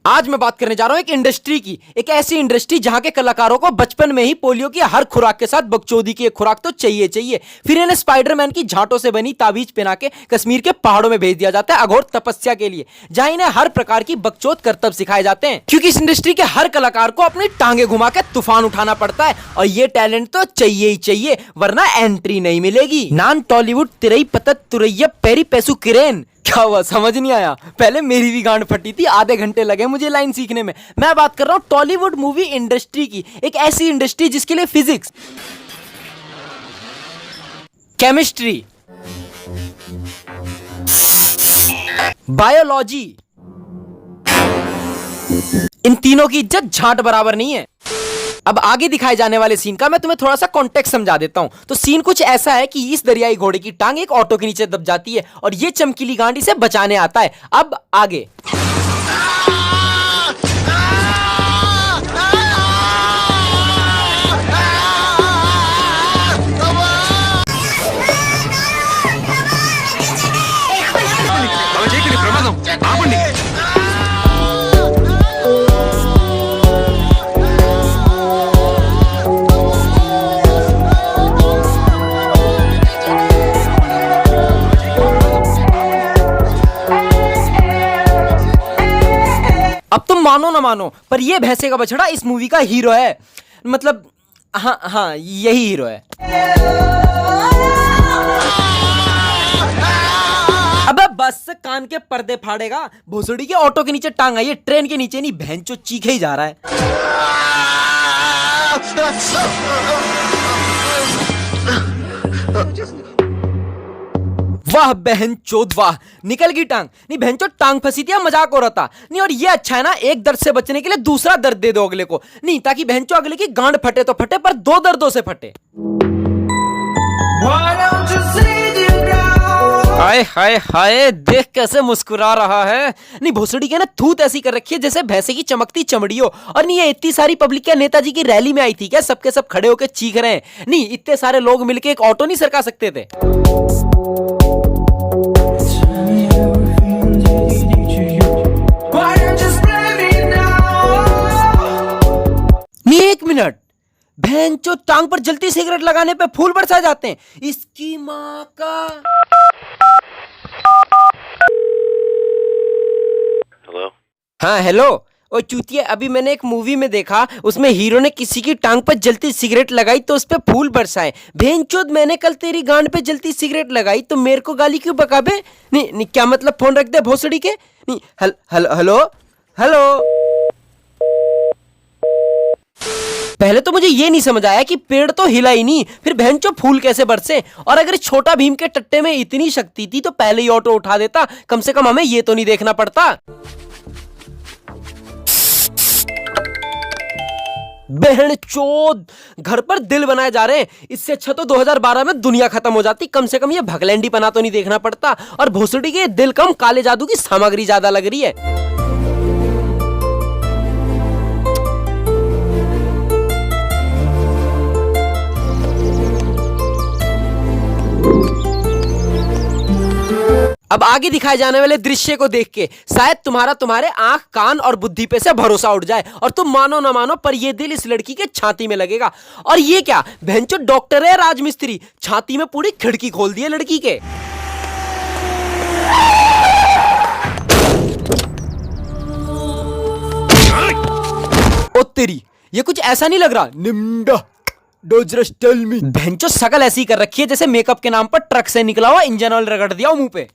आज मैं बात करने जा रहा हूं एक इंडस्ट्री की, एक ऐसी इंडस्ट्री जहां के कलाकारों को बचपन में ही पोलियो की हर खुराक के साथ बकचोदी की एक खुराक तो चाहिए चाहिए। फिर इन्हें स्पाइडरमैन की झांटों से बनी ताबीज पहना के कश्मीर के पहाड़ों में भेज दिया जाता है अघोर तपस्या के लिए, जहां इन्हें हर प्रकार की बकचोद करतब सिखाए जाते हैं, क्योंकि इस इंडस्ट्री के हर कलाकार को अपनी टांगे घुमा के तूफान उठाना पड़ता है और ये टैलेंट तो चाहिए ही चाहिए, वरना एंट्री नहीं मिलेगी। नान टॉलीवुड तिरई पतत तुरैया पेरी पैसू किरेन। क्या हुआ, समझ नहीं आया? पहले मेरी भी गांड फटी थी, आधे घंटे लगे मुझे लाइन सीखने में। मैं बात कर रहा हूं टॉलीवुड मूवी इंडस्ट्री की, एक ऐसी इंडस्ट्री जिसके लिए फिजिक्स, केमिस्ट्री, बायोलॉजी, इन तीनों की इज्जत झांट बराबर नहीं है। अब आगे दिखाए जाने वाले सीन का मैं तुम्हें थोड़ा सा कॉन्टेक्स्ट समझा देता हूं। तो सीन कुछ ऐसा है कि इस दरियाई घोड़े की टांग एक ऑटो के नीचे दब जाती है और ये चमकीली गांडी से बचाने आता है। अब आगे अब तुम मानो ना मानो, पर ये भैंसे का बछड़ा इस मूवी का हीरो है। मतलब हाँ यही हीरो है। अबे बस कान के पर्दे फाड़ेगा, भोसड़ी के ऑटो के नीचे टांग आई है, ट्रेन के नीचे नहीं, भैंचो चीखे ही जा रहा है। वाह बहन चोद वाह, निकल गई टांग। नहीं बहन चोद, टांग फंसी थी या मजाक हो रहा था? नहीं, और ये अच्छा है ना, एक दर्द से बचने के लिए दूसरा दर्द दे दो अगले को, नहीं ताकि बहन चो अगले की गांड फटे तो फटे, पर दो दर्दों से फटे। हाय हाय हाय, देख कैसे मुस्कुरा रहा है। नहीं भोसड़ी के ना थूत ऐसी कर रखी है जैसे भैंसे की चमकती चमड़ी हो। और नहीं, ये इतनी सारी पब्लिक क्या नेताजी की रैली में आई थी क्या? सबके सब खड़े होकर चीख रहे हैं। नहीं, इतने सारे लोग मिलके एक ऑटो नहीं सरका सकते थे? नहीं एक मिनट, भैंचो टांग पर जलती सिगरेट लगाने पे फूल बरसाए जाते हैं, इसकी माँ का। हेलो। हाँ हेलो। ओ चूतिया, अभी मैंने एक मूवी में देखा, उसमें हीरो ने किसी की टांग पर जलती सिगरेट लगाई तो उस पे फूल बरसाए। भेंचोद, मैंने कल तेरी गांड पे जलती सिगरेट लगाई तो मेरे को गाली क्यों बकाबे? नहीं क्या मतलब, फोन रख दे भोसड़ी के। नहीं हेलो हेलो। पहले तो मुझे ये नहीं समझ आया कि पेड़ तो हिला ही नहीं, फिर भैंचो फूल कैसे बरसे? और अगर छोटा भीम के टट्टे में इतनी शक्ति थी तो पहले ही ऑटो उठा देता, कम से कम हमें ये तो नहीं देखना पड़ता। बहन चोद, घर पर दिल बनाए जा रहे हैं, इससे अच्छा तो 2012 में दुनिया खत्म हो जाती, कम से कम ये भगलैंडी पना तो नहीं देखना पड़ता। और भोसड़ी के दिल कम, काले जादू की सामग्री ज्यादा लग रही है। अब आगे दिखाए जाने वाले दृश्य को देख के शायद तुम्हारे आंख कान और बुद्धि पे से भरोसा उठ जाए और तुम मानो ना मानो, पर ये दिल इस लड़की के छाती में लगेगा। और ये क्या, भैंचो डॉक्टर है राजमिस्त्री, छाती में पूरी खिड़की खोल दी है लड़की के। ओ तेरी, ये कुछ ऐसा नहीं लग रहा निम्डा डोजरस टेल मी। भैंचो शकल ऐसी कर रखी है जैसे मेकअप के नाम पर ट्रक से निकला हुआ इंजन ऑयल रगड़ दिया मुंह पे।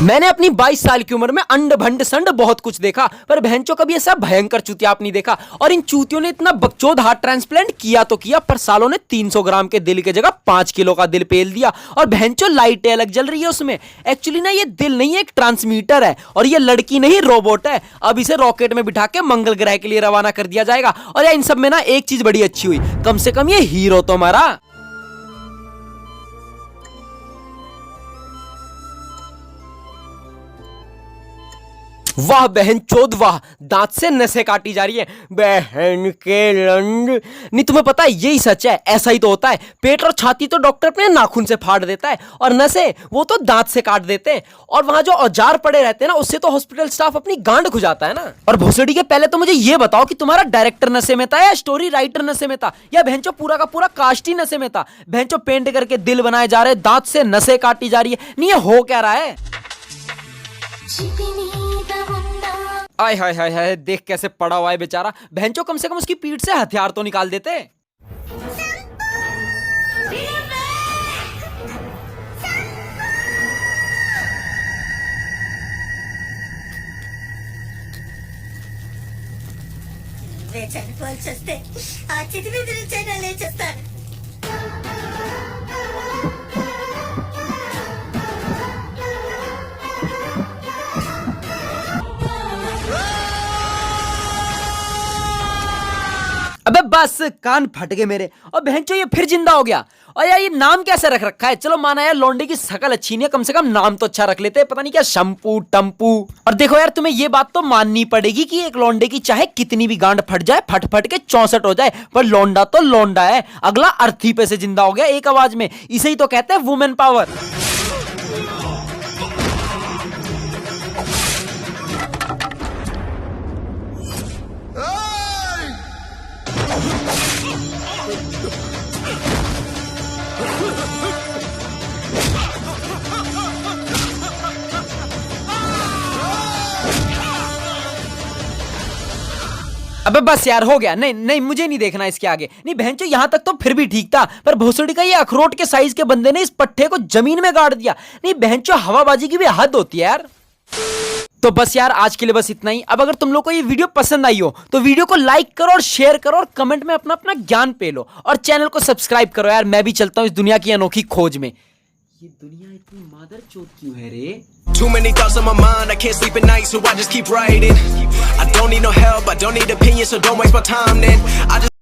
मैंने अपनी 22 साल की उम्र में अंड भंड संड बहुत कुछ देखा, पर बहनचों कभी ऐसा भयंकर चूतिया नहीं देखा। और इन चूतियों ने इतना बकचोद हार्ट ट्रांसप्लांट किया तो किया, पर सालों ने 300 ग्राम के दिल की जगह 5 किलो का दिल पेल दिया। और बहनचों लाइटें अलग जल रही है उसमें। एक्चुअली ना ये दिल नहीं है, एक ट्रांसमीटर है, और ये लड़की नहीं रोबोट है। अब इसे रॉकेट में बिठा के मंगल ग्रह के लिए रवाना कर दिया जाएगा। और यार इन सब में ना एक चीज बड़ी अच्छी हुई, कम से कम ये हीरो तो मरा। वाह बहन चोद वाह, दांत से नसें काटी जा रही है बहन के लंड। नहीं तुम्हें पता है यही सच है, ऐसा ही तो होता है। पेट और छाती तो डॉक्टर अपने नाखून से फाड़ देता है और नसें वो तो दांत से काट देते हैं। और वहां जो औजार पड़े रहते हैं ना, उससे तो हॉस्पिटल स्टाफ अपनी गांड खुजाता है ना। और भोसड़ी के पहले तो मुझे ये बताओ कि तुम्हारा डायरेक्टर नशे में था या स्टोरी राइटर नशे में था या बहनचो पूरा का पूरा कास्ट ही नशे में था। बहनचो पेंट करके दिल बनाए जा रहे, दांत से नसें काटी जा रही है। नहीं ये हो क्या रहा है? आय हाय हाय हाय, देख कैसे पड़ा हुआ है बेचारा। बहनचो कम से कम उसकी पीठ से हथियार तो निकाल देते। చనిపోవాల్సి వస్తే ఆ చితి మీద నుంచైనా లేచేస్తాను. अबे बस कान फट गए मेरे। और बहनचो ये फिर जिंदा हो गया। और यार ये नाम कैसे रख रखा है? चलो माना यार लौंडे की शकल अच्छी नहीं है, कम से कम नाम तो अच्छा रख लेते। पता नहीं क्या शंपू टम्पू। और देखो यार तुम्हें ये बात तो माननी पड़ेगी कि एक लौंडे की चाहे कितनी भी गांड फट जाए, फट फट के 64 हो जाए, पर लौंडा तो लौंडा है। अगला अर्थी पे से जिंदा हो गया एक आवाज में। इसे ही तो कहते हैं वुमेन पावर। अबे बस यार हो गया। नहीं नहीं मुझे नहीं देखना इसके आगे। नहीं बहनचो यहां तक तो फिर भी ठीक था, पर भोसड़ी का ये अखरोट के साइज के बंदे ने इस पट्टे को जमीन में गाड़ दिया। नहीं बहनचो हवाबाजी की भी हद होती है यार। तो बस यार आज के लिए बस इतना ही। अब अगर तुम लोग को ये वीडियो पसंद आई हो तो वीडियो को लाइक करो और शेयर करो और कमेंट में अपना अपना ज्ञान पे लो और चैनल को सब्सक्राइब करो यार। मैं भी चलता हूँ इस दुनिया की अनोखी खोज में। ये दुनिया इतनी मादर चोद क्यों है रे? Too many thoughts on my mind, I can't sleep at night, so I just keep writing. I don't need no help, I don't need opinions, so don't waste my time then. I just